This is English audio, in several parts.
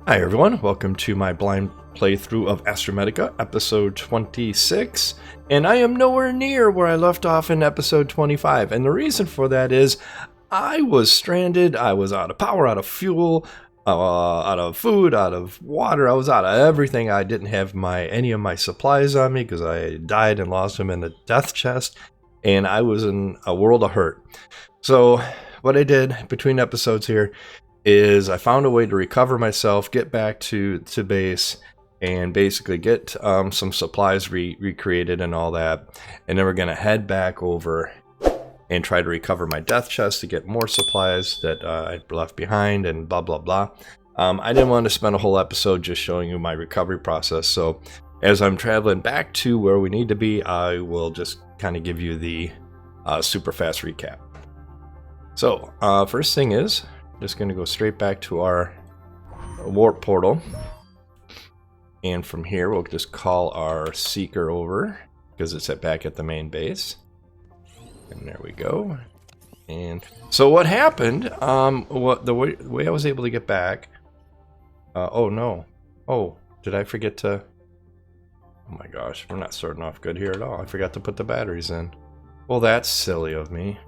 Hi everyone, welcome to my blind playthrough of Astrometica, episode 26, and I am nowhere near where I left off in episode 25, and the reason for that is I was stranded, I was out of power, out of fuel, out of food, out of water, I was out of everything. I didn't have any of my supplies on me because I died and lost them in the death chest, and I was in a world of hurt. So what I did between episodes here is I found a way to recover myself, get back to base, and basically get some supplies recreated and all that. And then we're going to head back over and try to recover my death chest to get more supplies that I left behind and blah, blah, blah. I didn't want to spend a whole episode just showing you my recovery process. So as I'm traveling back to where we need to be, I will just kind of give you the super fast recap. So first thing is, just going to go straight back to our warp portal, and from here we'll just call our seeker over because it's back at the main base, and there we go. And so what happened, the way I was able to get back, oh no, did I forget to, oh my gosh, we're not starting off good here at all. I forgot to put the batteries in. Well, that's silly of me.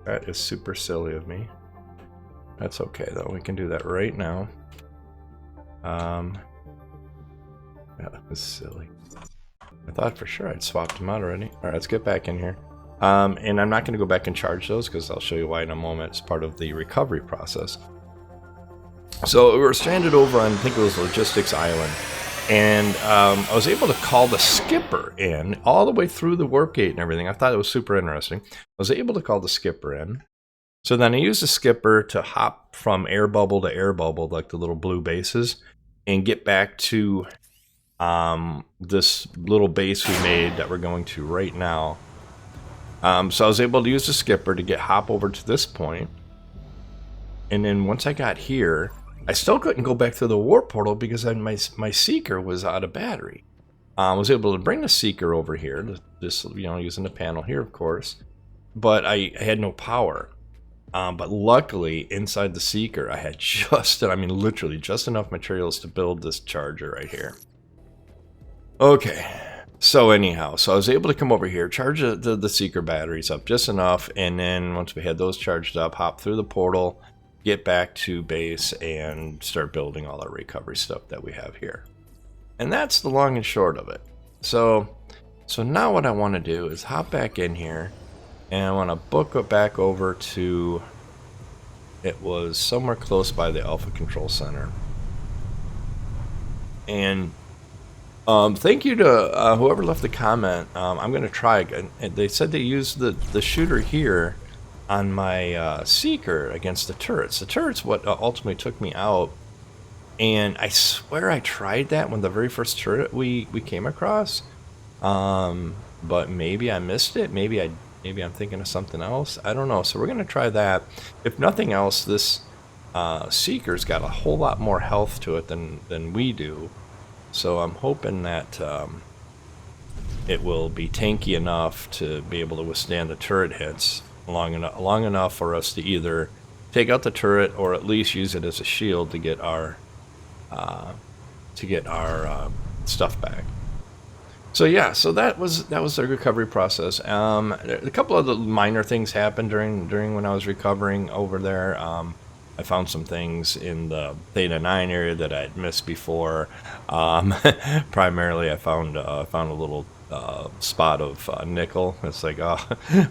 That is super silly of me. That's okay though, we can do that right now. Yeah, that was silly. I thought for sure I'd swapped them out already. Alright, let's get back in here. And I'm not going to go back and charge those because I'll show you why in a moment. It's part of the recovery process. So we were stranded over on, I think it was Logistics Island. And I was able to call the skipper in all the way through the warp gate and everything. I thought it was super interesting. I was able to call the skipper in. So then I used the skipper to hop from air bubble to air bubble, like the little blue bases, and get back to this little base we made that we're going to right now. So I was able to use the skipper to hop over to this point. And then once I got here, I still couldn't go back through the warp portal because my seeker was out of battery. I was able to bring the seeker over here, just using the panel here, of course, but I had no power. But luckily, inside the seeker, I had literally just enough materials to build this charger right here. Okay, so anyhow, I was able to come over here, charge the seeker batteries up just enough, and then once we had those charged up, hop through the portal, get back to base, and start building all our recovery stuff that we have here. And that's the long and short of it. So now what I want to do is hop back in here, and I want to book it back over to, it was somewhere close by the Alpha Control Center. And thank you to whoever left the comment. I'm going to try again. They said they used the shooter here on my seeker against the turrets. The turrets what ultimately took me out, and I swear I tried that when the very first turret we came across, but maybe I missed it. Maybe I'm thinking of something else. I don't know. So we're gonna try that. If nothing else, this seeker's got a whole lot more health to it than we do, so I'm hoping that it will be tanky enough to be able to withstand the turret hits long enough for us to either take out the turret or at least use it as a shield to get our stuff back. So yeah, so that was the recovery process. A couple of the minor things happened during when I was recovering over there. I found some things in the Theta 9 area that I'd missed before. Primarily, I found a little spot of nickel. It's like, oh,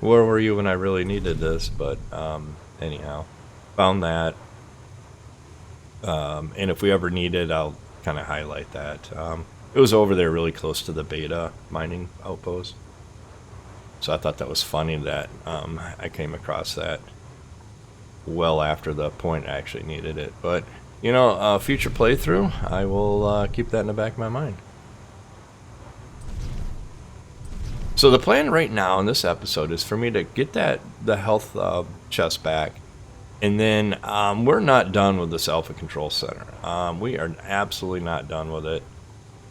where were you when I really needed this? But anyhow, found that. And if we ever need it, I'll kind of highlight that. It was over there really close to the beta mining outpost. So I thought that was funny that I came across that well after the point I actually needed it. But, future playthrough, I will keep that in the back of my mind. So the plan right now in this episode is for me to get the health chest back, and then we're not done with this Alpha Control Center. We are absolutely not done with it.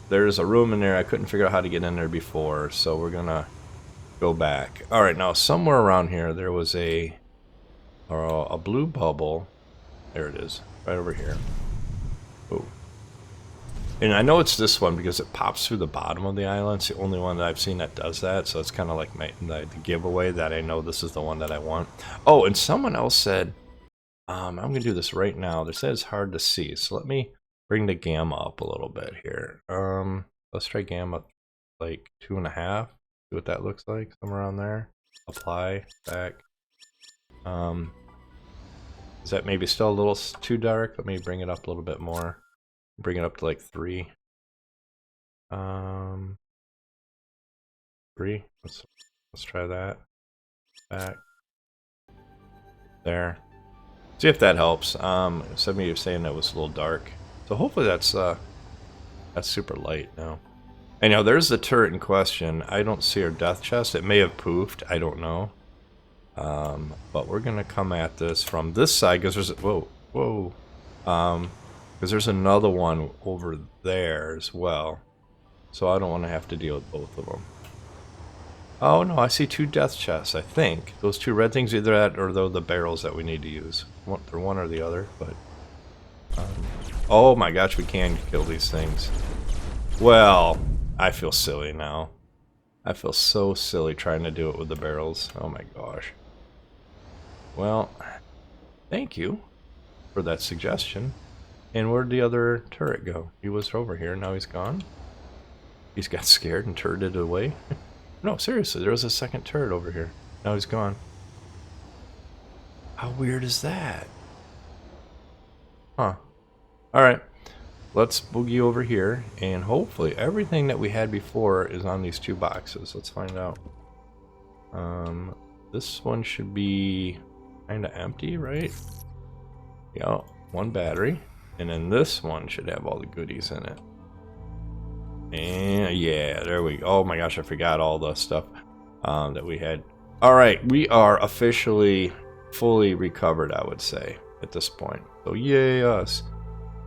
There's a room in there. I couldn't figure out how to get in there before, so we're gonna go back. All right, now somewhere around here there was a blue bubble There it is, right over here. Oh. And I know it's this one because it pops through the bottom of the island. It's the only one that I've seen that does that. So it's kind of like the giveaway that I know this is the one that I want. Oh, and someone else said, I'm going to do this right now. They said it's hard to see. So let me bring the gamma up a little bit here. Let's try gamma like 2.5. See what that looks like. Somewhere around there. Apply, back. Is that maybe still a little too dark? Let me bring it up a little bit more. Bring it up to like 3. 3. Let's try that. Back. There. See if that helps. Somebody was saying that was a little dark. So hopefully that's super light now. And now there's the turret in question. I don't see our death chest. It may have poofed. I don't know. But we're gonna come at this from this side because there's whoa. Because there's another one over there as well. So I don't want to have to deal with both of them. Oh no, I see 2 death chests, I think. Those 2 red things, either that or the barrels that we need to use. They're one or the other, but... oh my gosh, we can kill these things. Well, I feel silly now. I feel so silly trying to do it with the barrels. Oh my gosh. Well, thank you for that suggestion. And where'd the other turret go? He was over here, now he's gone? He's got scared and turreted away? No, seriously, there was a second turret over here. Now he's gone. How weird is that? Huh. Alright. Let's boogie over here, and hopefully everything that we had before is on these 2 boxes. Let's find out. This one should be kind of empty, right? Yeah, 1 battery. And then this one should have all the goodies in it. And yeah, there we go. Oh my gosh, I forgot all the stuff that we had. Alright, we are officially fully recovered, I would say, at this point. So yay us.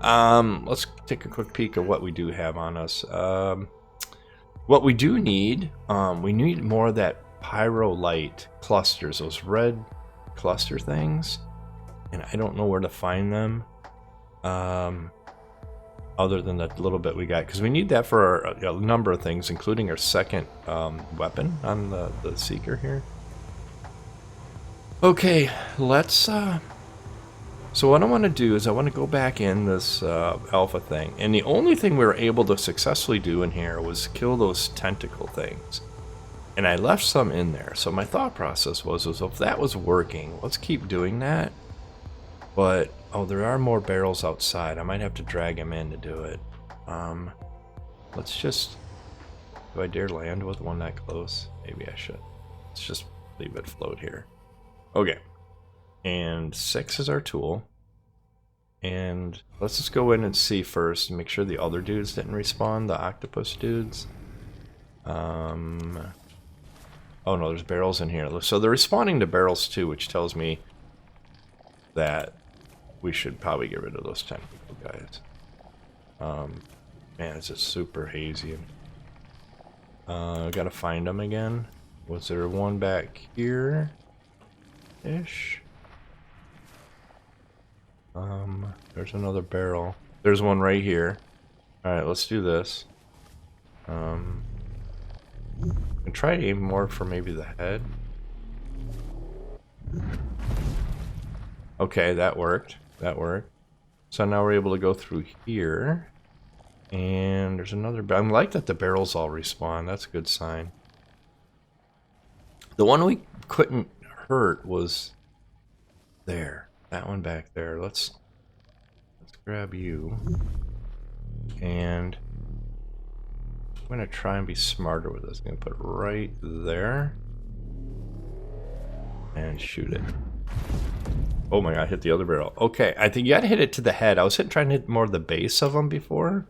Let's take a quick peek at what we do have on us. What we do need, we need more of that pyrolite clusters, those red cluster things. And I don't know where to find them. Other than that little bit we got, because we need that for a number of things, including our second weapon on the Seeker here. Okay, let's so what I want to do is I want to go back in this alpha thing, and the only thing we were able to successfully do in here was kill those tentacle things, and I left some in there. So my thought process was if that was working, let's keep doing that. But oh, there are more barrels outside. I might have to drag him in to do it. Let's just... Do I dare land with one that close? Maybe I should. Let's just leave it float here. Okay. And 6 is our tool. And let's just go in and see first and make sure the other dudes didn't respawn, the octopus dudes. Oh no, there's barrels in here. So they're responding to barrels too, which tells me that we should probably get rid of those technical guys. Man, it's just super hazy. I gotta find them again. Was there one back here? Ish. There's another barrel. There's one right here. Alright, let's do this. And try to aim more for maybe the head. Okay, that worked. That worked. So now we're able to go through here. And there's another... I like that the barrels all respawn. That's a good sign. The one we couldn't hurt was there. That one back there. Let's grab you. And I'm going to try and be smarter with this. I'm going to put it right there. And shoot it. Oh my god, I hit the other barrel. Okay, I think you gotta hit it to the head. I was trying to hit more of the base of them before,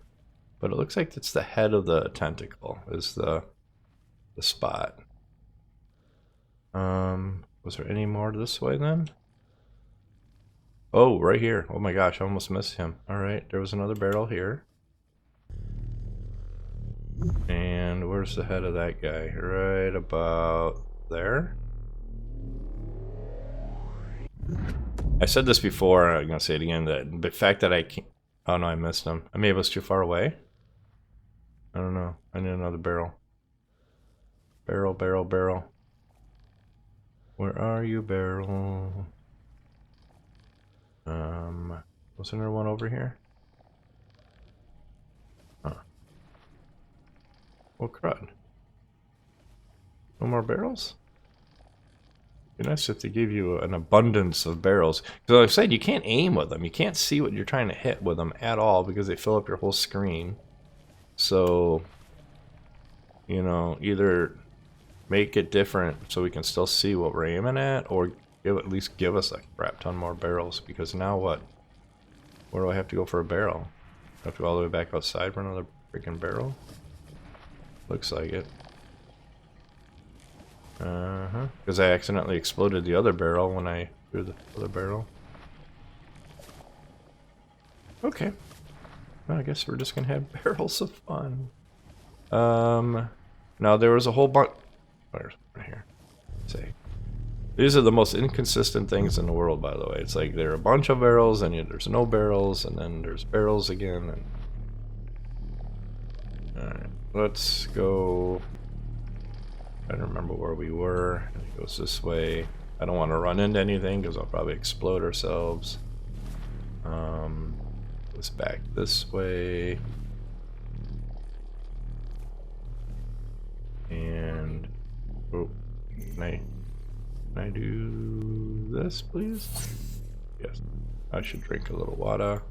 but it looks like it's the head of the tentacle is the spot. Was there any more this way then? Oh, right here. Oh my gosh, I almost missed him. Alright, there was another barrel here. And where's the head of that guy? Right about there. I said this before, I'm going to say it again, that the fact that I can't... Oh no, I missed him. Maybe I was too far away? I don't know. I need another barrel. Barrel, barrel, barrel. Where are you, barrel? Wasn't there one over here? Huh. Well, crud. No more barrels? It'd be nice if they gave you an abundance of barrels. Because like I said, you can't aim with them. You can't see what you're trying to hit with them at all because they fill up your whole screen. So, you know, either make it different so we can still see what we're aiming at, or at least give us a crap ton more barrels. Because now what? Where do I have to go for a barrel? I have to go all the way back outside for another freaking barrel? Looks like it. Because I accidentally exploded the other barrel when I threw the other barrel. Okay. Well, I guess we're just gonna have barrels of fun. Now there was a whole bunch. Where's right here? Let's see. These are the most inconsistent things in the world, by the way. It's like there are a bunch of barrels, and there's no barrels, and then there's barrels again. And... Alright, let's go. I don't remember where we were. It goes this way. I don't want to run into anything because I'll probably explode ourselves. Goes back this way. And oh, can I do this, please? Yes. I should drink a little water.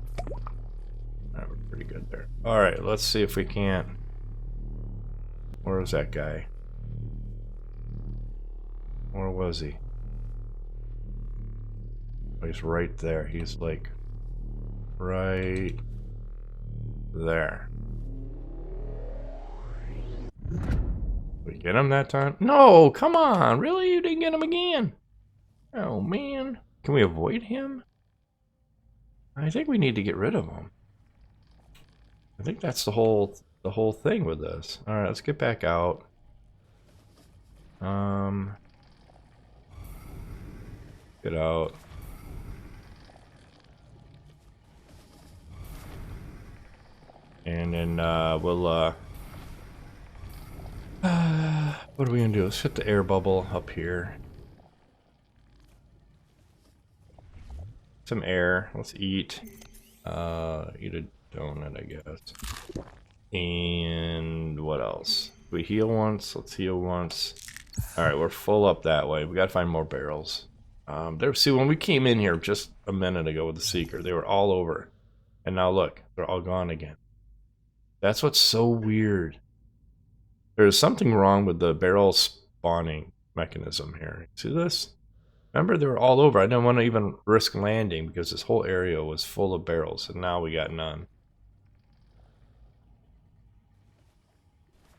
Alright, we're pretty good there. Alright, let's see if we can't. Where was that guy? Where was he? Oh, he's right there. He's like right there. Did we get him that time? No, come on. Really? You didn't get him again? Oh, man. Can we avoid him? I think we need to get rid of him. I think that's the whole thing with this. All right, let's get back out. Get out. And then we'll what are we gonna do? Let's hit the air bubble up here. Some air. Let's eat. Eat a donut, I guess. And what else? We heal once. Let's heal once. All right, we're full up that way. We gotta find more barrels. See, when we came in here just a minute ago with the Seeker, they were all over. And now look, they're all gone again. That's what's so weird. There's something wrong with the barrel spawning mechanism here. See this? Remember, they were all over. I didn't want to even risk landing because this whole area was full of barrels, and now we got none.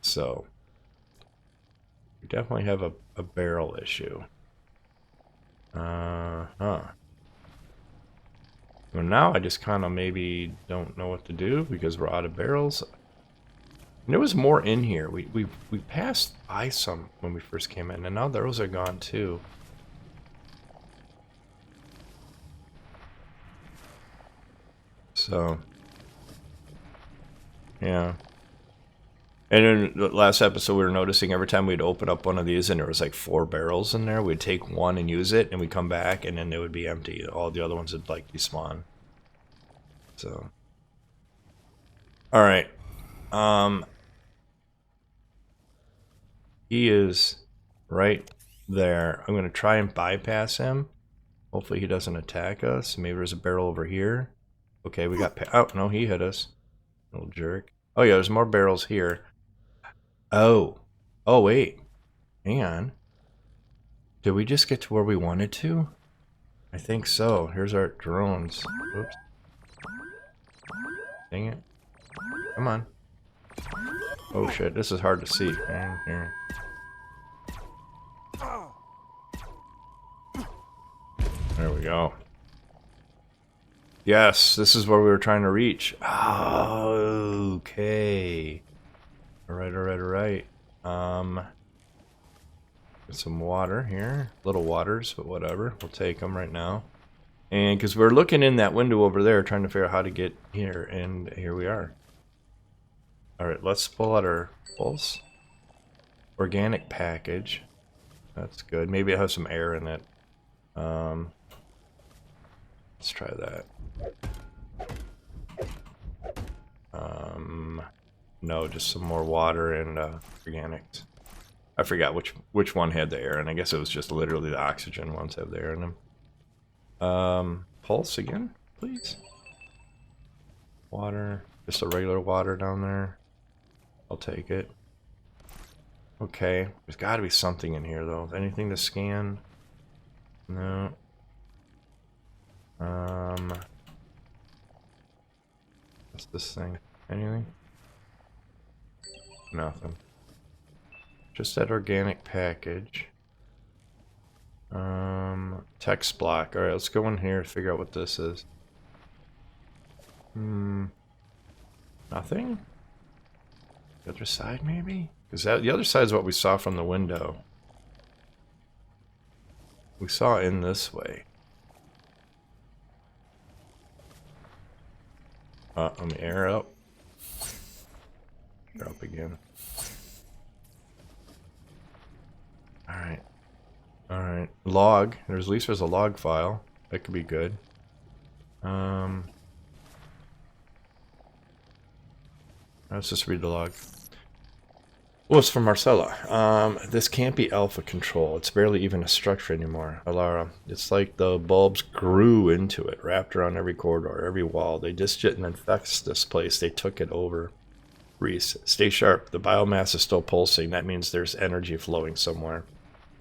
So, we definitely have a barrel issue. Well, now I just kind of maybe don't know what to do because we're out of barrels. And there was more in here. We passed by some when we first came in, and now those are gone too. So, yeah. And in the last episode, we were noticing every time we'd open up one of these and there was like 4 barrels in there, we'd take one and use it, and we'd come back and then they would be empty. All the other ones would like despawn. So, all right. He is right there. I'm going to try and bypass him. Hopefully he doesn't attack us. Maybe there's a barrel over here. Okay, we got... Oh, no, he hit us. Little jerk. Oh, yeah, there's more barrels here. Oh. Oh, wait. Hang on. Did we just get to where we wanted to? I think so. Here's our drones. Oops. Dang it. Come on. Oh, shit. This is hard to see. Here. There we go. Yes, this is where we were trying to reach. Oh, okay. Alright. Get some water here. Little waters, but whatever. We'll take them right now. And because we're looking in that window over there trying to figure out how to get here, and here we are. Alright, let's pull out our pulse. Organic package. That's good. Maybe it has some air in it. Let's try that. No, just some more water and organics. I forgot which one had the air, and I guess it was just literally the oxygen ones have the air in them. Pulse again, please. Water, just a regular water down there. I'll take it. Okay, there's got to be something in here though. Anything to scan? No. What's this thing? Anything? Nothing. Just that organic package. Text block. Alright, let's go in here and figure out what this is. Nothing? The other side, maybe? Because the other side is what we saw from the window. We saw in this way. Let me air up. Air up again. Alright. Alright. Log. There's at least there's a log file. That could be good. Let's just read the log. Well, it's from Marcella. This can't be alpha control. It's barely even a structure anymore. Alara, it's like the bulbs grew into it, wrapped around every corridor, every wall. They just didn't infect this place. They took it over. Reese, stay sharp. The biomass is still pulsing. That means there's energy flowing somewhere.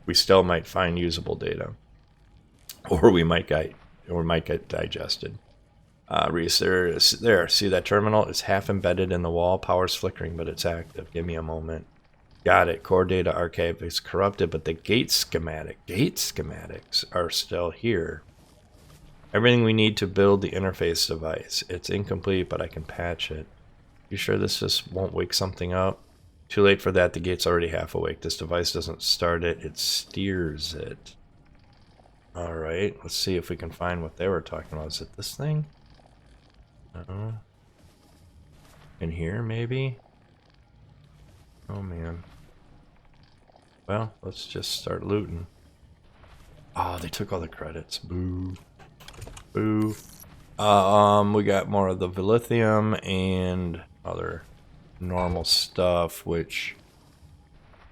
We still might find usable data. Or we might get digested. Reese, there. See that terminal? It's half embedded in the wall. Power's flickering, but it's active. Give me a moment. Got it. Core data archive is corrupted, but the gate schematics are still here. Everything we need to build the interface device. It's incomplete, but I can patch it. You sure this just won't wake something up? Too late for that. The gate's already half awake. This device doesn't start it. It steers it. Alright. Let's see if we can find what they were talking about. Is it this thing? No. In here, maybe? Oh, man. Well, let's just start looting. Oh, they took all the credits. Boo. Boo. We got more of the lithium and other normal stuff, which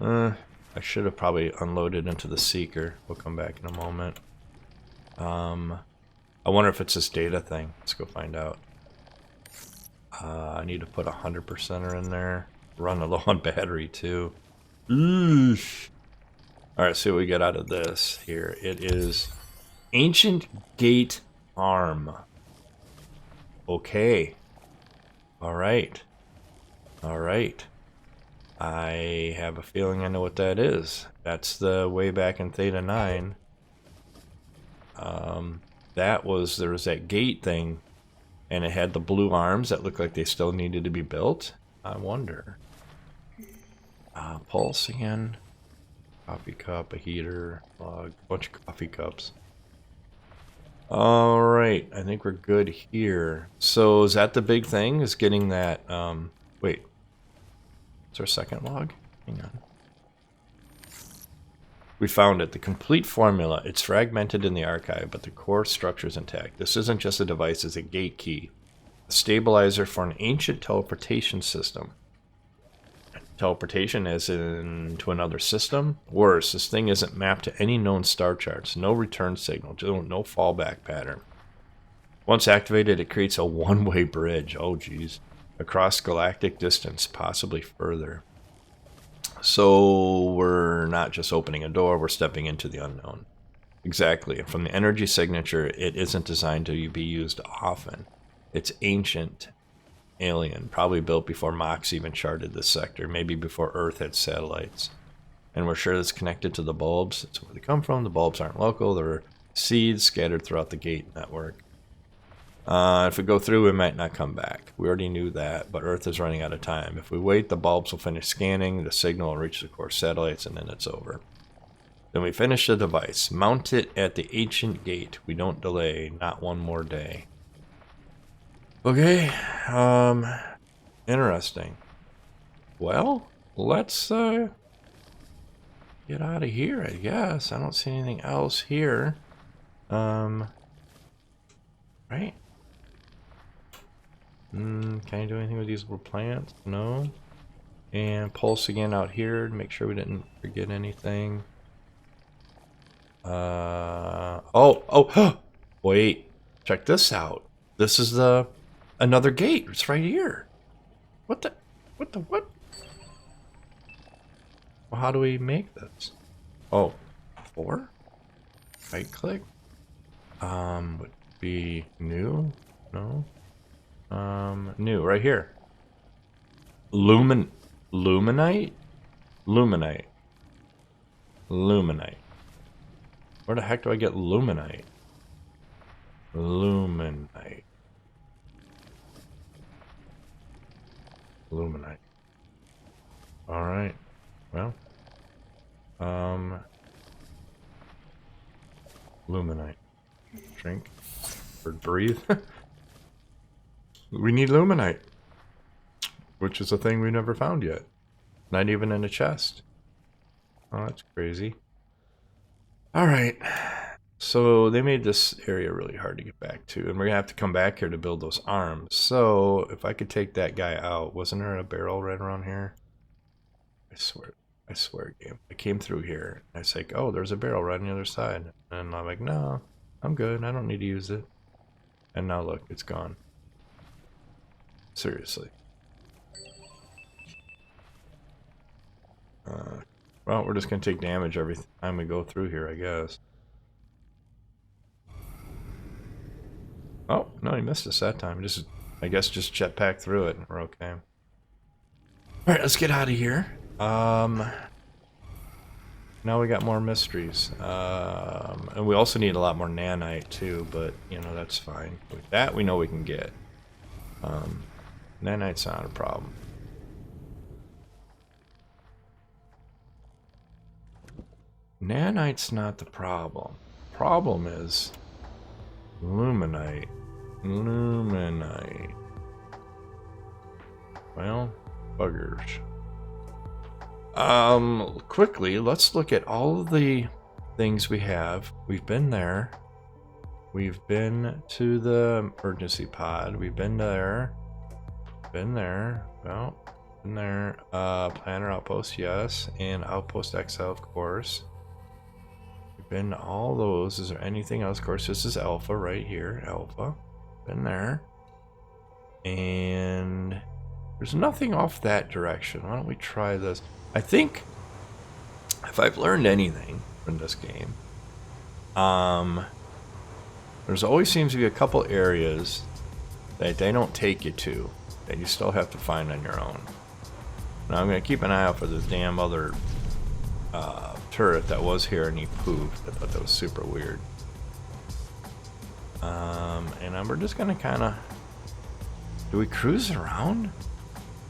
I should have probably unloaded into the seeker. We'll come back in a moment. I wonder if it's this data thing. Let's go find out. I need to put 100%er in there. Run low on battery too. Eesh. Alright, see what we get out of this here. It is Ancient Gate Arm. Okay. Alright. Alright. I have a feeling I know what that is. That's the way back in Theta 9. There was that gate thing, and it had the blue arms that looked like they still needed to be built. I wonder. Pulse again. Coffee cup, a heater, log, bunch of coffee cups. Alright, I think we're good here. So is that the big thing? Is getting that, wait. Is our second log? Hang on. We found it. The complete formula. It's fragmented in the archive, but the core structure is intact. This isn't just a device, it's a gate key. A stabilizer for an ancient teleportation system. Teleportation as in to another system? Worse, this thing isn't mapped to any known star charts. No return signal. No fallback pattern. Once activated, it creates a one-way bridge. Oh, geez. Across galactic distance, possibly further. So we're not just opening a door, we're stepping into the unknown. Exactly. And from the energy signature, it isn't designed to be used often. It's ancient, alien, probably built before Mox even charted this sector, maybe before Earth had satellites. And we're sure it's connected to the bulbs. That's where they come from. The bulbs aren't local. They're seeds scattered throughout the gate network. If we go through, we might not come back. We already knew that, but Earth is running out of time. If we wait, the bulbs will finish scanning, the signal will reach the core satellites, and then it's over. Then we finish the device. Mount it at the ancient gate. We don't delay. Not one more day. Okay. Interesting. Well, let's get out of here, I guess. I don't see anything else here. Right? Can I do anything with these little plants? No. And pulse again out here to make sure we didn't forget anything. Oh, wait, check this out. This is another gate. It's right here. What? Well, how do we make this? Oh, 4? Right click. Would be new? No. New, right here. Luminite? Luminite. Where the heck do I get Luminite? Luminite. Alright. Well. Luminite. Drink. Or breathe. We need Luminite. Which is a thing we never found yet. Not even in a chest. Oh, that's crazy. Alright. So they made this area really hard to get back to. And we're going to have to come back here to build those arms. So if I could take that guy out. Wasn't there a barrel right around here? I swear, game. I came through here. And I was like, oh, there's a barrel right on the other side. And I'm like, no, I'm good. I don't need to use it. And now look, it's gone. Seriously. Well, we're just going to take damage every time we go through here, I guess. Oh, no, he missed us that time. I guess just jetpack through it and we're okay. Alright, let's get out of here. Now we got more mysteries. And we also need a lot more nanite too, but, you know, that's fine. With that, we know we can get. Nanite's not a problem. Nanite's not the problem. Problem is Luminite. Well, buggers. Quickly, let's look at all of the things we have. We've been there. We've been to the emergency pod. We've been there. Been there. Well, been there. Planner outpost, yes. And outpost XL, of course. We've been to all those. Is there anything else? Of course, this is Alpha right here. Alpha. Been there. And there's nothing off that direction. Why don't we try this? I think if I've learned anything from this game, there's always seems to be a couple areas that they don't take you to that you still have to find on your own. Now I'm going to keep an eye out for this damn other turret that was here and he pooped. I thought that was super weird. And we're just going to kind of... Do we cruise around?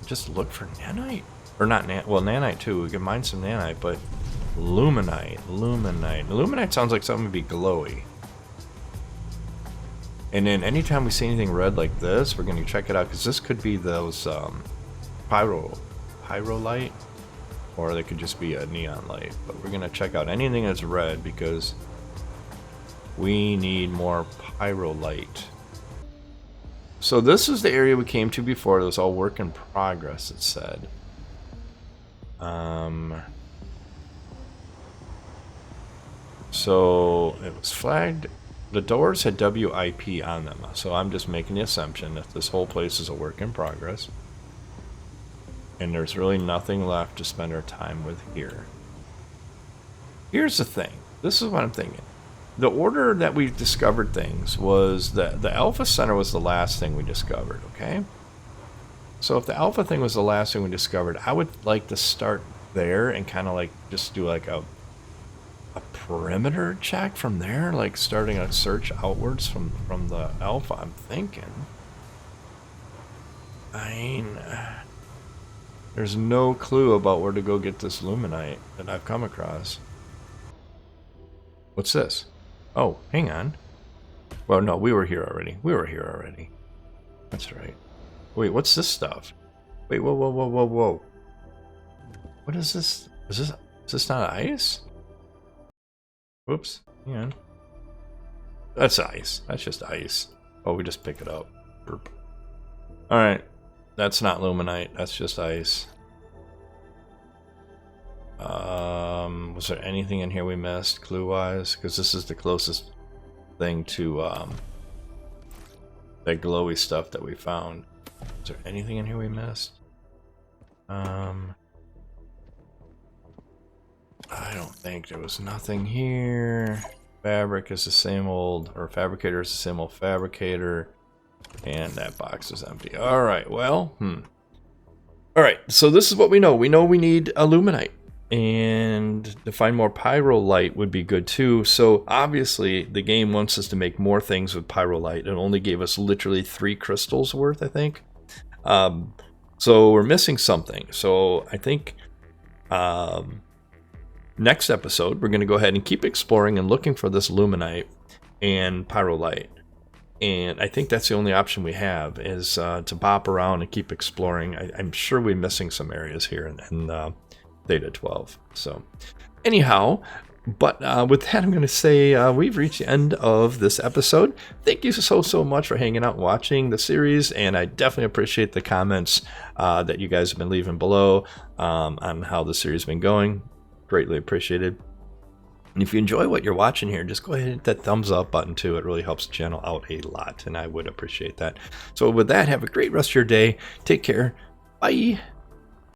Just look for nanite? Or not well, nanite too. We can mine some nanite, but Luminite. Luminite sounds like something to be glowy. And then anytime we see anything red like this, we're going to check it out, because this could be those pyro light, or they could just be a neon light. But we're going to check out anything that's red, because we need more pyro light. So this is the area we came to before. It was all work in progress, it said. So it was flagged. The doors had WIP on them, so I'm just making the assumption that this whole place is a work in progress. And there's really nothing left to spend our time with here. Here's the thing. This is what I'm thinking. The order that we discovered things was that the Alpha Center was the last thing we discovered, okay? So if the Alpha thing was the last thing we discovered, I would like to start there and kind of like just do like a perimeter check from there, like starting a search outwards from the Alpha, I'm thinking. I mean, there's no clue about where to go get this Luminite that I've come across. What's this? Oh, hang on. Well, no, we were here already. We were here already. That's right. Wait, what's this stuff? Wait, whoa, whoa, whoa, whoa, whoa. What is this? Is this not ice? Whoops. Hang on. That's ice. That's just ice. Oh, we just pick it up. Burp. Alright. That's not Luminite. That's just ice. Was there anything in here we missed, clue-wise? Because this is the closest thing to that glowy stuff that we found. Is there anything in here we missed? I don't think there was nothing here. Fabric is the same old, or fabricator is the same old fabricator. And that box is empty. Alright, well, Alright, so this is what we know. We know we need a Luminite. And to find more pyrolite would be good too. So obviously the game wants us to make more things with pyrolite. It only gave us literally 3 crystals worth, I think. So we're missing something. So I think next episode we're going to go ahead and keep exploring and looking for this Luminite and pyrolite. And I think that's the only option we have is to bop around and keep exploring. I'm sure we're missing some areas here in Theta 12. So anyhow, but with that, I'm going to say we've reached the end of this episode. Thank you so much for hanging out and watching the series, and I definitely appreciate the comments that you guys have been leaving below on how the series has been going. Greatly appreciated. And if you enjoy what you're watching here, just go ahead and hit that thumbs up button too. It really helps the channel out a lot, and I would appreciate that. So with that, have a great rest of your day. Take care. Bye.